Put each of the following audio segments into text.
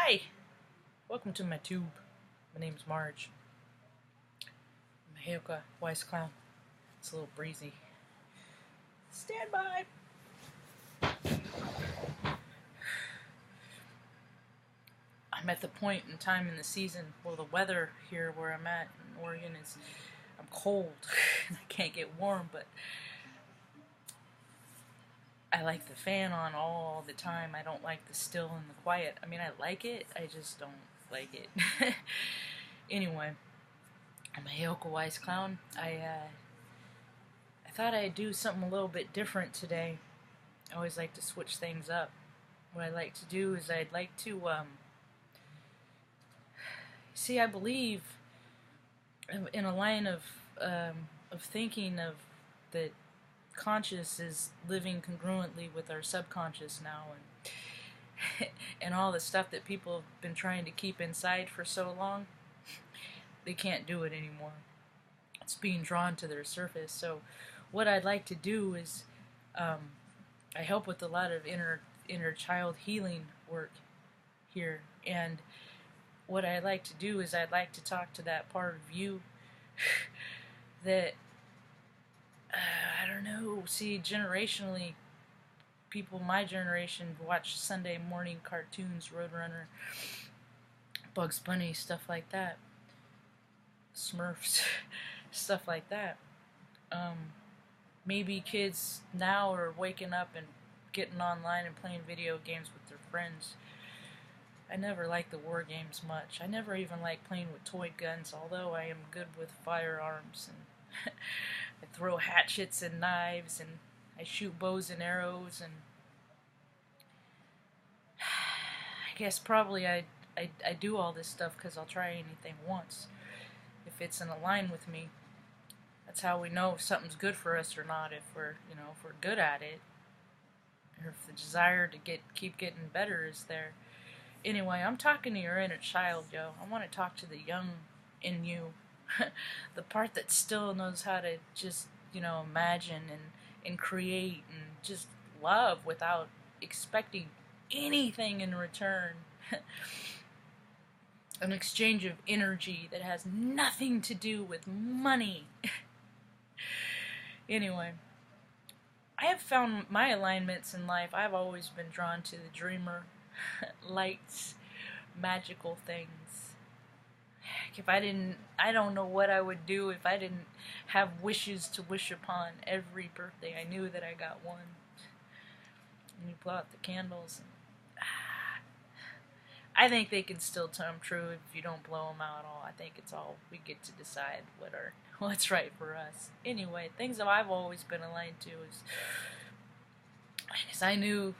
Hi! Welcome to my tube. My name's Marge. I'm a Heyoka wise clown. It's a little breezy. Stand by! I'm at the point in time in the season where the weather here where I'm at in Oregon is I'm cold and I can't get warm, but I like the fan on all the time. I don't like the still and the quiet. I mean, I like it, I just don't like it. Anyway, I'm a Heyoka wise clown. I thought I'd do something a little bit different today. I always like to switch things up. What I like to do is I'd like to see, I believe in a line of thinking of that conscious is living congruently with our subconscious now, and and all the stuff that people have been trying to keep inside for so long, they can't do it anymore. It's being drawn to their surface. So what I'd like to do is I help with a lot of inner child healing work here, and what I'd like to do is I'd like to talk to that part of you that I don't know. See, generationally, people my generation watch Sunday morning cartoons, Roadrunner, Bugs Bunny, stuff like that, Smurfs, stuff like that. Maybe kids now are waking up and getting online and playing video games with their friends. I never liked the war games much. I never even liked playing with toy guns, although I am good with firearms, and I throw hatchets and knives, and I shoot bows and arrows, and I guess probably I do all this stuff because I'll try anything once. If it's in a line with me, that's how we know if something's good for us or not, if we're good at it, or if the desire to keep getting better is there. Anyway, I'm talking to your inner child, yo. I want to talk to the young in you. The part that still knows how to just, imagine and create and just love without expecting anything in return. An exchange of energy that has nothing to do with money. Anyway, I have found my alignments in life. I've always been drawn to the dreamer, lights, magical things. If I don't know what I would do if I didn't have wishes to wish upon every birthday. I knew that I got one. And you blow out the candles. And, I think they can still come true if you don't blow them out at all. I think it's all we get to decide what's right for us. Anyway, things that I've always been aligned to is I knew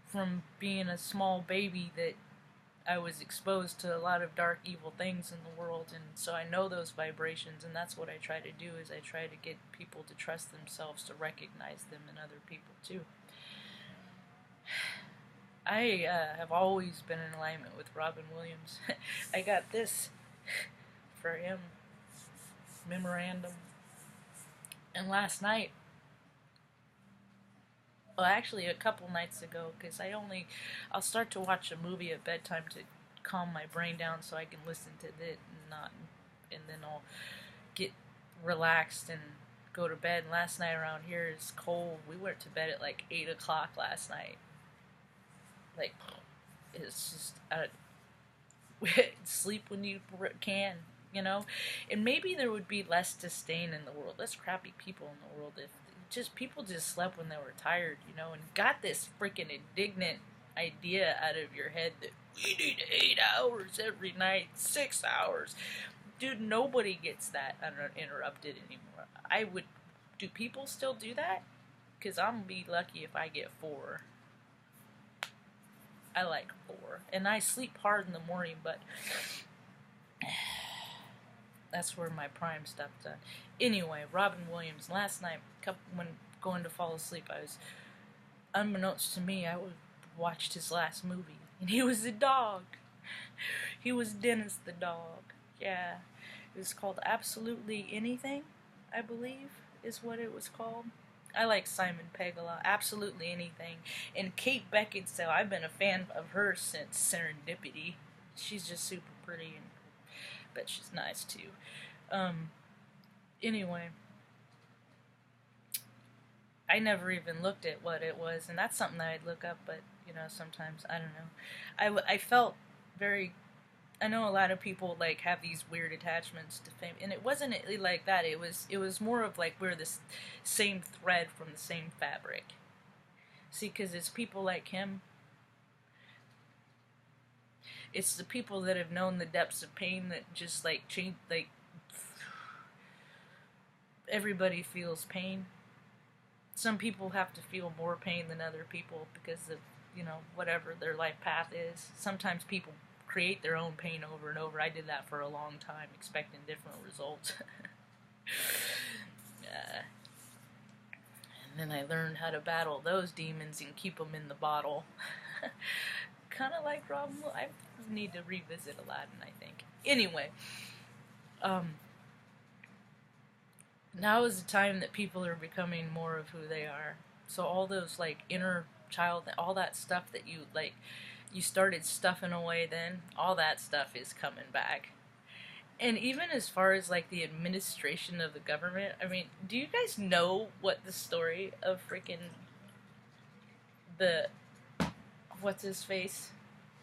from being a small baby that I was exposed to a lot of dark, evil things in the world, and so I know those vibrations, and that's what I try to do, is I try to get people to trust themselves, to recognize them in other people, too. I have always been in alignment with Robin Williams. I got this for him, memorandum, and last night, well, actually a couple nights ago, because I'll start to watch a movie at bedtime to calm my brain down so I can listen to it and then I'll get relaxed and go to bed. And last night around here is cold. We went to bed at like 8 o'clock last night. Like, it's just, sleep when you can, and maybe there would be less disdain in the world, less crappy people in the world if people just slept when they were tired, and got this freaking indignant idea out of your head that we need 8 hours every night, 6 hours. Dude, nobody gets that uninterrupted anymore. Do people still do that? Because I'm going to be lucky if I get 4. I like 4. And I sleep hard in the morning, but that's where my prime stuff's done. Anyway, Robin Williams, last night, when going to fall asleep, unbeknownst to me, I watched his last movie, and he was a dog. He was Dennis the dog. Yeah. It was called Absolutely Anything, I believe, is what it was called. I like Simon Pegg a lot. Absolutely anything. And Kate Beckinsale, I've been a fan of her since Serendipity. She's just super pretty, and but she's nice too. Um, anyway, I never even looked at what it was, and that's something that I'd look up, but, you know, sometimes, I don't know. I felt very, I know a lot of people, like, have these weird attachments to fame, and it wasn't like that. It was more of, like, we're the same thread from the same fabric. See, because it's people like him, it's the people that have known the depths of pain that just, like, change, like, everybody feels pain. Some people have to feel more pain than other people because of, you know, whatever their life path is. Sometimes people create their own pain over and over. I did that for a long time, expecting different results. And then I learned how to battle those demons and keep them in the bottle. Kind of like Rob. I need to revisit Aladdin, I think. Anyway, now is the time that people are becoming more of who they are. So all those, like, inner child, all that stuff that you, like, you started stuffing away then, all that stuff is coming back. And even as far as, like, the administration of the government, I mean, do you guys know what the story of freaking the, what's his face,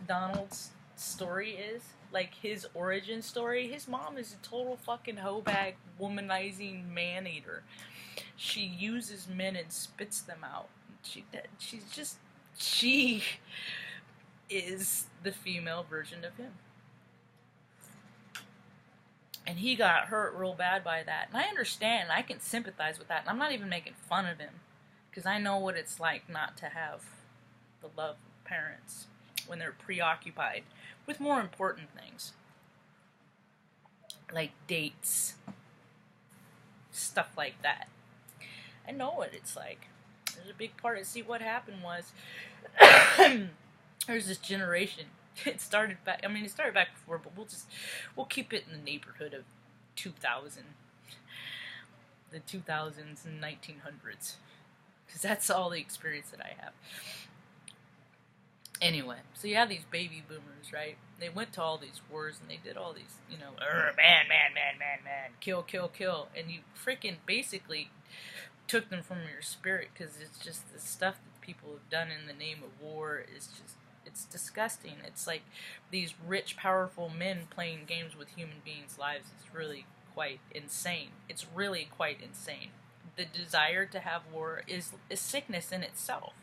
Donald's story is? Like, his origin story? His mom is a total fucking hoe bag, womanizing man-eater. She uses men and spits them out. She is the female version of him. And he got hurt real bad by that. And I understand, I can sympathize with that. And I'm not even making fun of him, because I know what it's like not to have the love of parents when they're preoccupied with more important things. Like dates. Stuff like that. I know what it's like. There's a big part of, see, what happened was, there's this generation. It started back before, but we'll keep it in the neighborhood of 2000. The 2000s and 1900s. Because that's all the experience that I have. Anyway, so you have these baby boomers, right? They went to all these wars and they did all these, you know, man, kill, kill, kill. And you freaking basically took them from your spirit, because it's just the stuff that people have done in the name of war is just, it's disgusting. It's like these rich, powerful men playing games with human beings' lives is really quite insane. It's really quite insane. The desire to have war is a sickness in itself.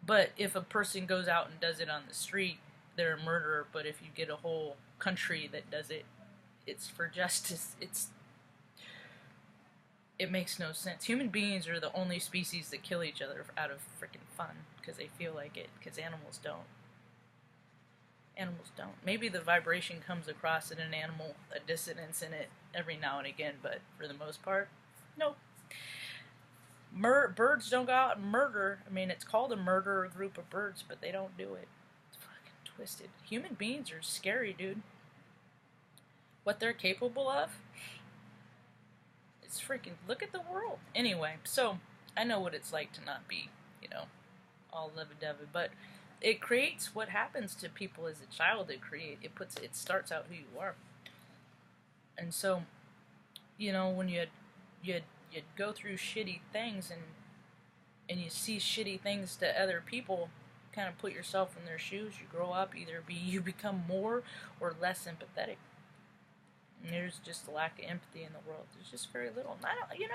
But if a person goes out and does it on the street, they're a murderer. But if you get a whole country that does it, it's for justice. It makes no sense. Human beings are the only species that kill each other out of freaking fun, because they feel like it, because animals don't. Animals don't. Maybe the vibration comes across in an animal, a dissonance in it every now and again, but for the most part, nope. Birds don't go out and murder. I mean, it's called a murder, a group of birds, but they don't do it. It's fucking twisted. Human beings are scary, dude. What they're capable of, it's freaking, look at the world. Anyway, so I know what it's like to not be, you know, all lovey-dovey, but it creates what happens to people as a child. It starts out who you are. And so, you know, when you'd go through shitty things and you see shitty things to other people, kind of put yourself in their shoes. You grow up, you become more or less empathetic. And there's just a lack of empathy in the world. There's just very little. And and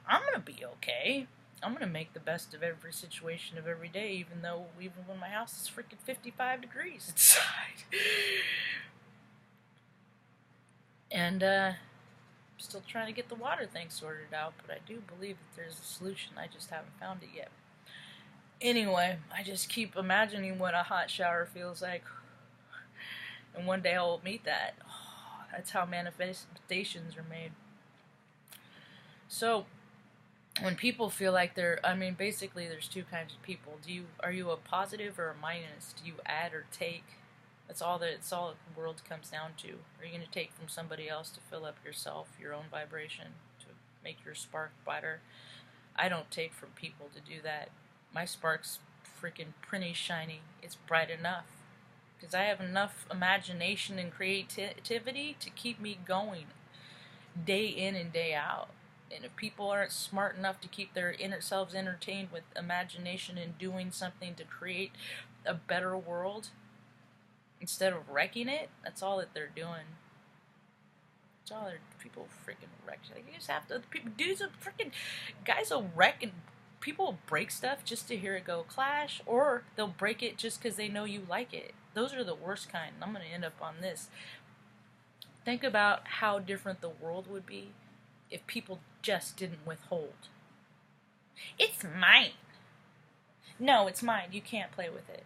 I'm gonna be okay. I'm gonna make the best of every situation of every day, even when my house is freaking 55 degrees inside. And still trying to get the water thing sorted out, but I do believe that there's a solution. I just haven't found it yet. Anyway, I just keep imagining what a hot shower feels like, and one day I'll meet that. That's how manifestations are made. So, when people feel like basically there's two kinds of people. Are you a positive or a minus? Do you add or take? That's all the world comes down to. Are you going to take from somebody else to fill up yourself, your own vibration, to make your spark brighter? I don't take from people to do that. My spark's freaking pretty shiny. It's bright enough. Because I have enough imagination and creativity to keep me going day in and day out. And if people aren't smart enough to keep their inner selves entertained with imagination and doing something to create a better world instead of wrecking it, that's all that they're doing. That's all people freaking wreck. Like, you just have to, dudes will freaking, guys will wreck and people will break stuff just to hear it go clash, or they'll break it just because they know you like it. Those are the worst kind. I'm going to end up on this. Think about how different the world would be if people just didn't withhold. It's mine. No, it's mine. You can't play with it.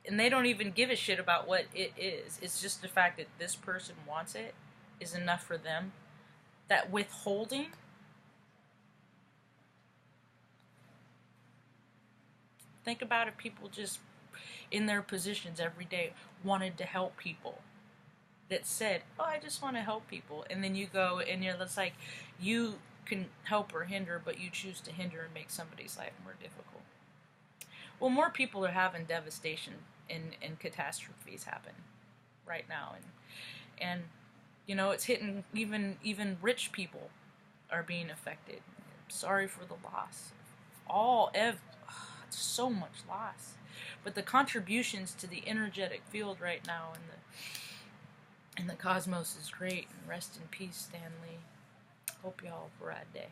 And they don't even give a shit about what it is. It's just the fact that this person wants it is enough for them. That withholding, think about if people just in their positions every day wanted to help people, that said, oh, I just want to help people, and then you go and it's like you can help or hinder, but you choose to hinder and make somebody's life more difficult. Well, more people are having devastation and catastrophes happen right now, and you know, it's hitting even rich people are being affected. Sorry for the loss. So much loss. But the contributions to the energetic field right now in the cosmos is great. And rest in peace, Stanley. Hope y'all have a rad day.